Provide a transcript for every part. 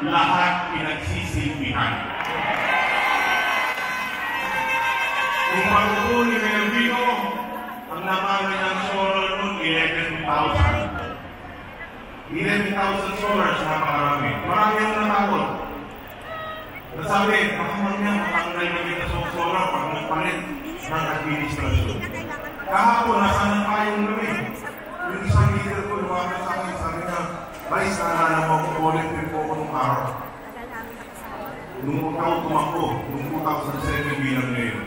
lahat pinagsisilbihan. Kung pagkukunin ni Mayor Vico, ang naman ng solar noon, 11,000. 11,000 solars, napakarami. Marami ang natakot. Nasabi, baka niya matanggal na kita sa solar pag nagpalit ng administrasyon. Kahapon, nasa ng payong kami. Yung isang leader ko, lumapit sa akin, sabi niya, Vice, naalala mo ako, volunteer po ako nung araw. Nung ako tumakbo, nung 2007 bilang ngayon.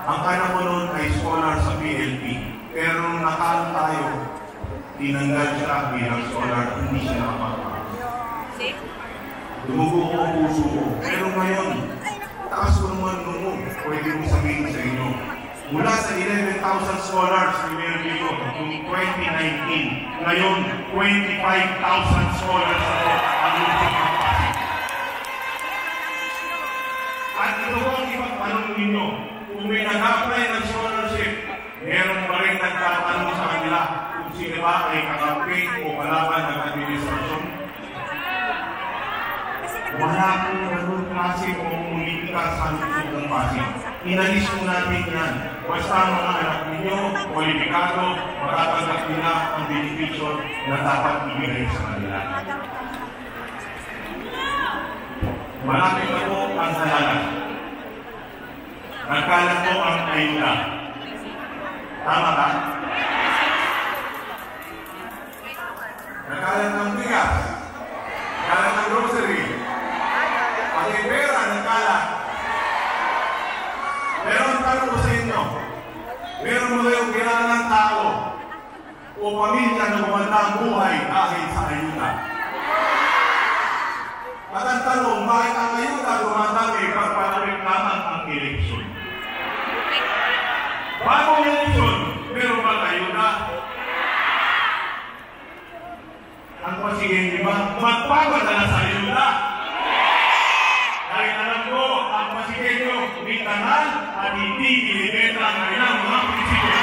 Ang kanya ko noon ay scholar sa PLP. Pero nung nakalo tayo, tinanggal siya bilang scholar, hindi siya nakapagpapag. Dumugo ko ang puso ko. Pero ngayon, taas ko naman nung pwede kong sabihin sa inyo. Mula sa 11,000 scholars ni Mayor Vico noong 2019, ngayon 25,000 scholars ako ang lungsod ng Pasig. At ito po ang ipagtanong ninyo, kung may nag-apply ng scholarship, meron pa rin nagtatanong sa kanila kung sino ba ay kakampi o kalaban ng administrasyon. Wala po ganun klase o politika sa lungsod ng Pasig. Inalis mo natin yan. Basta mga anak ninyo, kwalipikado, matatanggap nila ang benepisyo na dapat ibigay sa kanila. Malapit na po ang halala. Nagkalat po ang ayuda. Tama ba? Nagkalat ng bigas. Nagkalat ng grocery. Pati pera, nagkalat. Pero ang tanong ko sa inyo, meron mo kayong kailangan tao o pamilya na gumanda ang buhay dahil sa ayuda. At ang tanong, bakit ang ayuda dumadami pagpapalik naman ang eleksyon? Bagong eleksyon, meron ba ayuda? Ang pasigin, di ba? Magpapadala sa ayuda. Dahil alam ko, ang pasigin nyo, bitanan at hindi binibenta ang kanilang mga prinsipyo.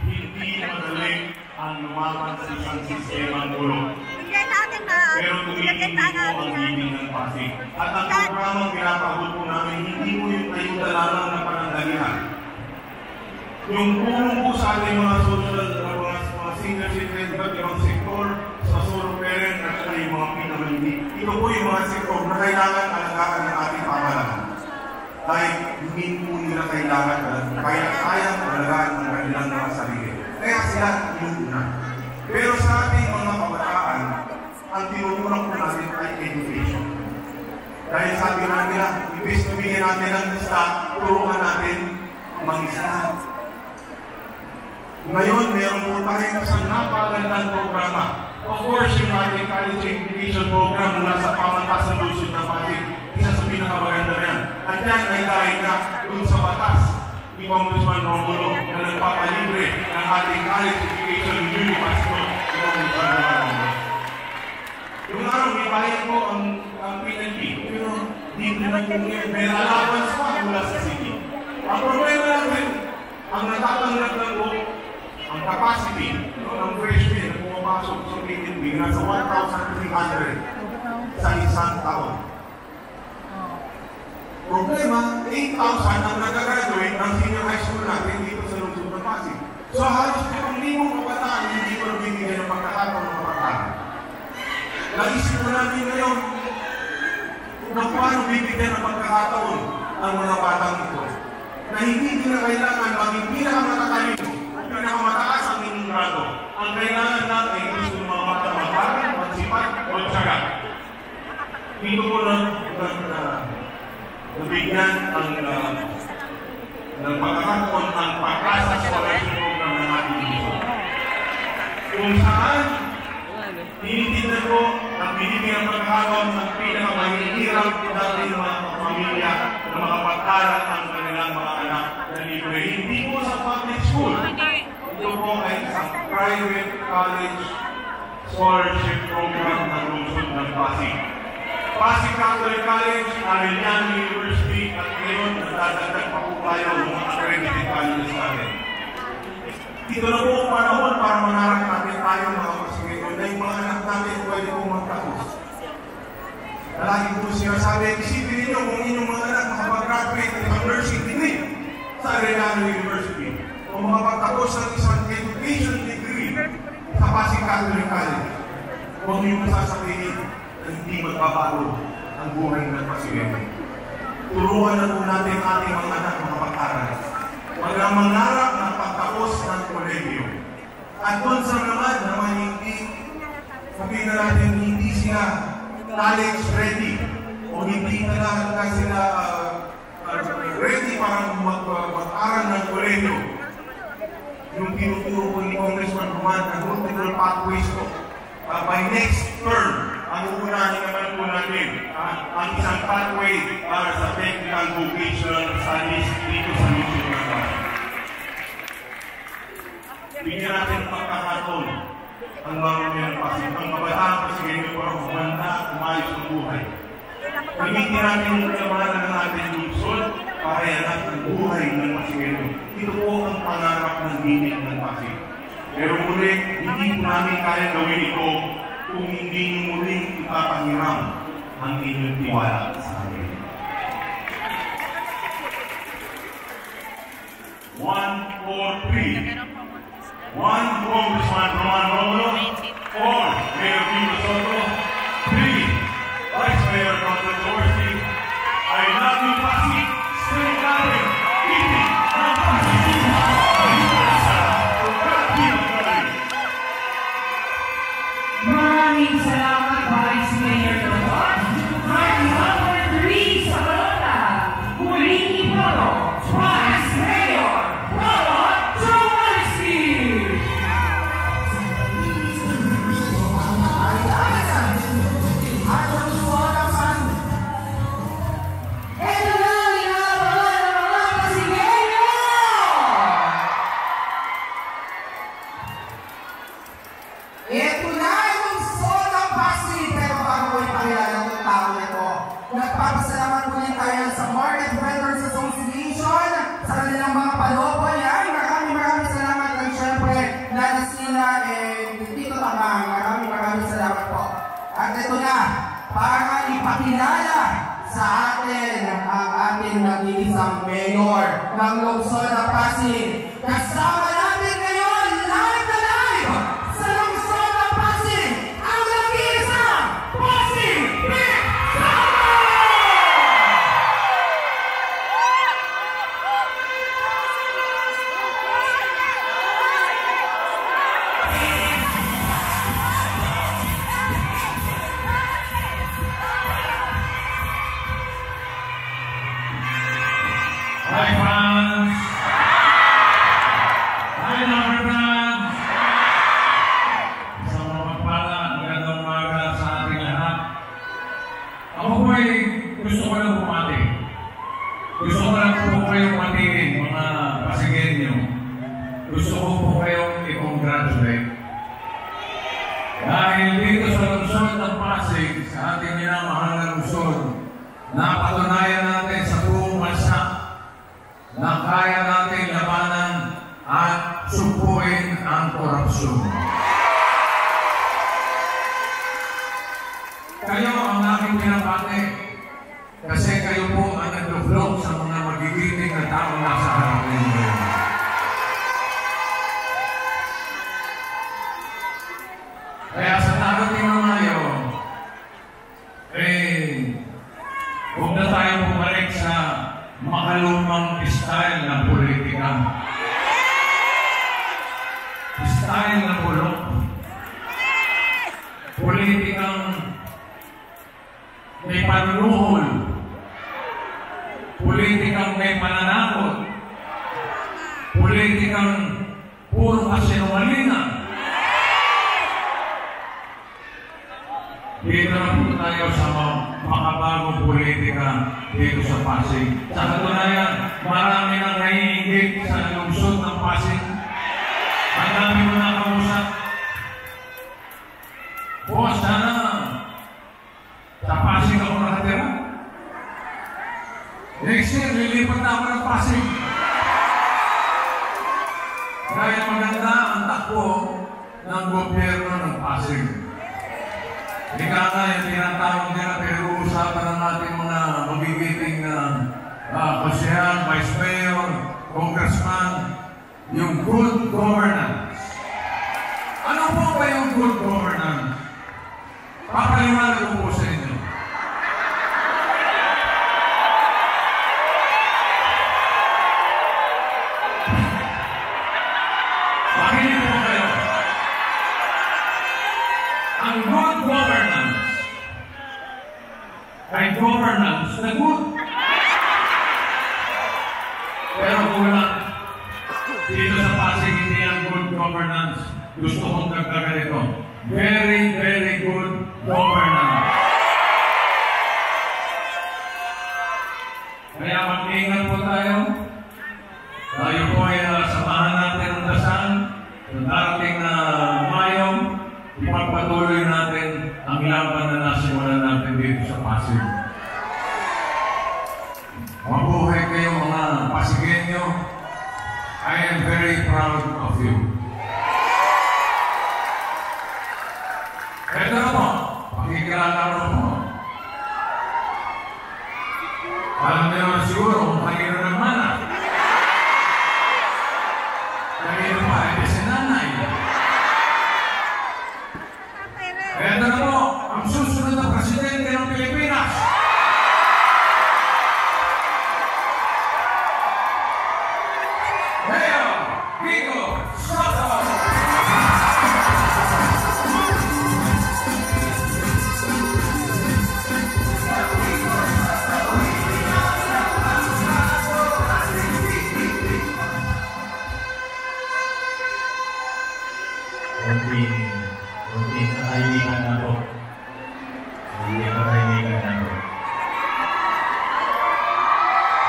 Hindi madali ang lumaban sa isang sistema ng ulo. Pero tumitingin mo ang hibing ng Pasig. At ang programang pinapagod po namin, hindi mo yung ayuda lamang na panandalihan. Yung tulong po sa ating mga social, mga senior citizen, ibang sektor, sa solo parent, at saka yung mga pinamalinig. Ito po yung mga sektor na kailangan alagaan ng ating pamahalaan. Dahil hindi po nila kailangan kayang alagaan ng kanilang mga sarili. Kaya sila inuuna. Pero sa ating mga kabataan, ang tinuturang po natin ay education. Dahil sabi nga nila, ibig na bigyan natin ng lista, turuan natin mag-isa. Ngayon, meron po tayong isang napagandang programa. Of course, yung ating college education program mula sa pamantasan lungsod ng Pasig, isa sa pinakamaganda na yan. At yan ay dahil na dun sa batas ni Congressman Romulo na nagpapalibre ng ating college education university ni Congressman Romulo. Yung araw, may bayad po ang PNP, pero dito na po may allowance pa mula sa city. Ang problema natin, ang natatanggap ng ang capacity ng freshman na pumapasok sa PNP nasa 1,300 sa isang taon. Problema, 8,000 ang nag-graduate ng senior high school natin dito sa lungsod ng Pasig. So halos 5,000 kabataan hindi ko nabibigyan ng pagkakataon ng kabataan. Naisip ko namin ngayon na paano bibigyan ng pagkakataon ang mga batang ito na hindi nila kailangan maging pinakamatalino at pinakamataas ang inyong grado. Ang kailangan natin ay gusto ng mga bata mag-aral, magsipat, magtsaga. Dito ko nabigyan ng pagkakataon ang pag-asa scholarship program ng ating ito. Kung saan tinitindan ko ang binibigyan ng pagkakataon ng pinakamahihirap natin mga pamilya na makapag-aral ang kanilang mga anak na libre. Hindi po sa public school. Ito po ay isang private college scholarship program ng lungsod ng Pasig. Pasig Catholic College, Arellano University, at ngayon, nadadagdag pa po tayo ng mga accredited colleges natin. Ito na po ang panahon para mangarap natin tayo mga Pasigeno na yung mga anak natin pwede pong magtapos. Lagi po sinasabi, isipin ninyo kung inyong mga anak makapag-graduate ng nursing degree sa Arellano University o makapagtapos ng isang education degree sa Pasig Catholic College. Huwag niyo sasabihin na hindi magbabago ang buhay ng Pasigeno. Turuan na po natin ating mga anak makapag-aral. Mangarap ng pagtapos ng kolehiyo. At doon sa naman hindi, sabihin na natin, hindi sila college ready o hindi talaga sila ready para mag-aral ng kolehiyo. Yung tinuturo po ni Congressman Roman ang multiple pathways po. By next term, ang uunahin naman po natin ang isang pathway para sa technical vocational studies dito sa Luzon, Visayas. Bigyan natin pagkakataon ang mamamayan ng Pasig. Ang kabataan Pasigeno para kumanda at umayos ang buhay. Gamitin natin yung kamahalan ng ating lungsod para yanap ang buhay ng Pasigeno. Ito po ang pangarap ng dinig ng Pasig. Pero muli, hindi po namin kaya gawin ito kung hindi nyo muling ipapahiram ang inyong tiwala sa amin. 1, 4, 3. 1, Congressman Roman Romulo. 4, Mayor Vito Soto. 3, Vice Mayor Dr. Dorsey. I love you, Pasig. Stay loving. Eating. Ang Pasig. Maraming salamat, Vice Mayor Dr. Marty Humber sa Balota. Muling ipono, Vice Mayor Robert Jaworski. Ito na ang inaabang ng mga Pasigeno! Ito na yung Soda Pasig, pero bago ko ipakilala ng tao nito, nagpapasalamat po niya tayo sa Market Vendors Association sa kanilang mga palopo yan. Maraming salamat at syempre Nanasina and Tito Tamang. Maraming salamat po. At ito na, para ipakilala sa atin ang ating nag-iisang mayor ng lungsod ng Pasig. Kasama natin ngayon, live na live sa lungsod ng Pasig, ang nag-iisang Pasig Big Summer! Hi, friends! Hi, number friends! Isang mapagpala, magandang umaga sa ating lahat. Ako po ay gusto ko lang bumati. Gusto ko lang po kayong matingin, mga Pasigenyo. Gusto ko po kayong i-congratulate. Dahil dito sa lungsod ng Pasig, sa ating minamahal na lungsod, napatunayan natin sa buong bansa na kaya natin labanan at supuin ang korupsyon. Kayo ang aking pinapati kasi kayo po ang naglublog sa mga magigiting na tao na sa harap ninyo. Kaya sa darating na ngayon, huwag na tayo bumalik sa makalumang style ng politika. Style na bulok. Politikang may panunuhol. Politikang may pananakot. Politikang puro kasinungalingan. Dito na po tayo sa makabagong politika dito sa Pasig. Sa katunayan, marami nang naiingit sa lungsod ng Pasig. Ang dami mo nakausap. Boss, sana sa Pasig ako nakatira. Next year, lilipat na ako ng Pasig. Kaya maganda ang takbo ng gobyerno ng Pasig. Ika nga yung tinatawag nila, pero usapan ng ating mga magigiting konsehal, vice mayor, congressman, yung good governance. Ano po ba yung good governance? Papaliwanag ko po sa inyo. Makinig po kayo. Ang good governance ay governance na good. Pero kulang. Dito sa Pasig, hindi ang good governance. Gusto kong dagdagan ito. Very, very good governance. Kaya mag-ingat po tayo. Tayo po ay samahan natin ang dasal. Sa darating na Mayo, ipagpatuloy natin ang laban na nasimulan natin dito sa Pasig. Mabuhay kayo mga Pasigenyo. I am very proud of you. Ito na po, pakikilala ko po. Alam niyo naman siguro kung kanino nagmana. Kanino pa, ito si nanay. Ito na po, ang susunod na presidente ng Pilipinas. Mayor Vico Soto! Kunting katahimikan na po. Hindi katahimikan na po.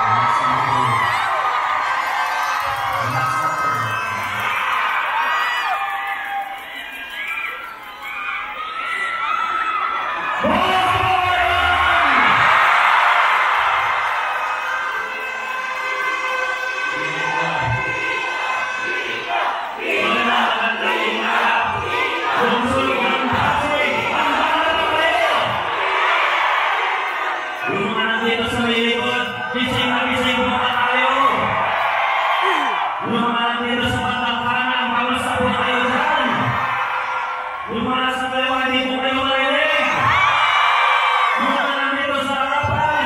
Relax na po. Relax na po. Yung mga nandito sa may likod, gising na gising po pa tayo. Yung mga nandito sa bandang kanan, kamusta po kayo dyan? Yung mga nasa kaliwa, hindi po kayo marinig. Yung mga nandito sa harapan,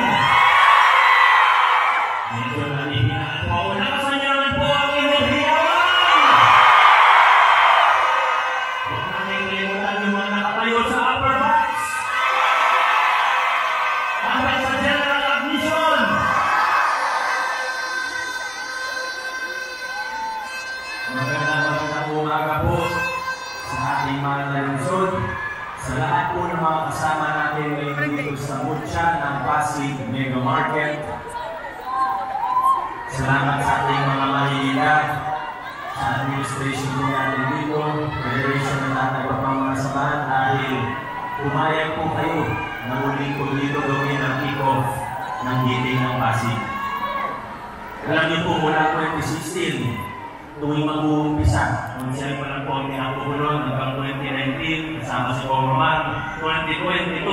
medyo nalihinaan po ako. Nakasan niyo naman po ang enerhiyawan. Huwag natin kalimutan yung mga nakatayo sa upper box. Hanggang sa general admission. Magandang umaga po sa ating mga nalungsod, sa lahat po ng mga kasama natin ngayon dito sa Mucha ng Pasig Mega Market. Salamat sa ating mga mahihinda, sa administration po natin dito, federation ng lahat ng mga samahan dahil pumayag po kayo na muli po dito gawin ang kick-off ng giting ng Pasig. Alam niyo po mula 2016, tuwing mag-uumpisa, nung siya pa lang po ang pinapulong hanggang 2019, kasama si Congressman, 2022,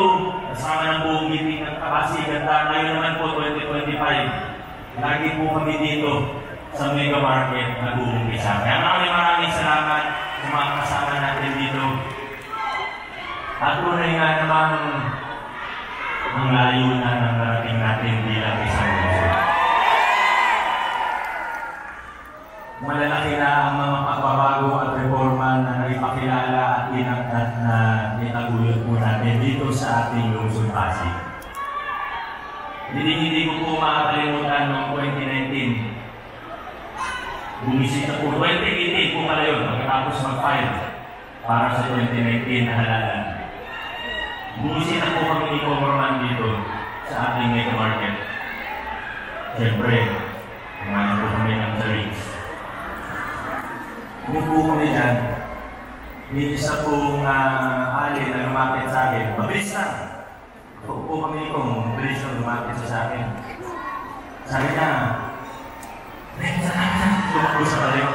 kasama ng buong giting ng Pasig, at ngayon naman po 2025. Lagi po kami dito sa Mega Market nag-uumpisa. Kaya maraming salamat sa mga kasama natin dito. At tunay nga naman ang layunan ng narating natin bilang isang lungsod. Malalaki na ang mga pagbabago at reforma na naipakilala at inangkat na itaguyod po natin dito sa ating lungsod Pasig. Hindi ko po makakalimutan noong 2019. Bumisita po, 2018 po pala yun, pagkatapos mag-file para sa 2019 na halalan. Bumisita po kami ni Congressman dito sa ating Mega Market. Siyempre, kumain po kami ng drinks. Umupo kami dyan. May isa pong alin na lumapit sa akin. Mabilis na! Uupo kami kung mabilis na lumapit sa akin. Sabi niya, tumakbo sa balik.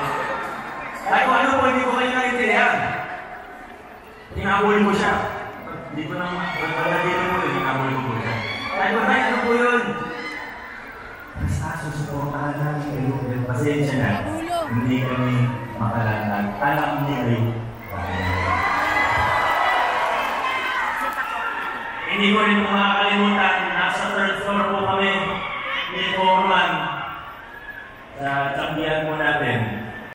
Hinabol ko siya. Hindi ko nang pagpagadirin ko yun, hinabol ko po siya. Ay, bakit ano po yun? Basta susuportahan namin kayo. Pasensya na. Hindi kami makalatag. Alam niyo kayo. Hindi ko rin makakalimutan. Nasa third floor po kami ni Foreman sa champion po natin.